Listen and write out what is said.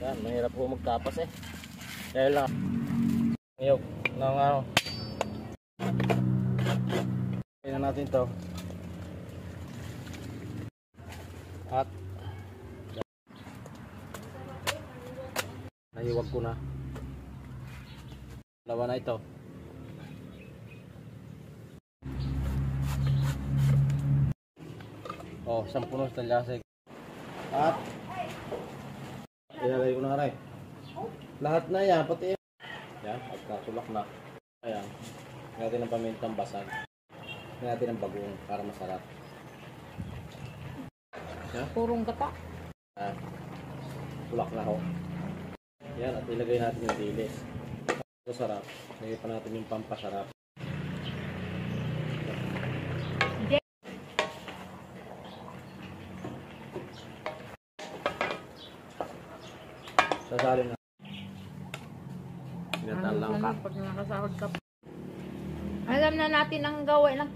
Yan, mahirap po magtapas eh. Dahil lang niyog ng ano. Tingnan natin to. At nahiwag ko na. Dalawa na ito. Oh, 10 punos talyasig. At ilalagay ko na rin. Lahat na yan, pati yan, pagkasulak na. Ayan, natin ng pamintang basag. Natin ng bagong para masarap. Yan. Purong gata. Sulak na ho. Yan, at ilagay natin yung dilis. Ito sarap. Lagay pa natin yung pampasarap. Sasalin na. Ginatan lang ka. Pag nakasahod ka. Alam na natin ang gawa ng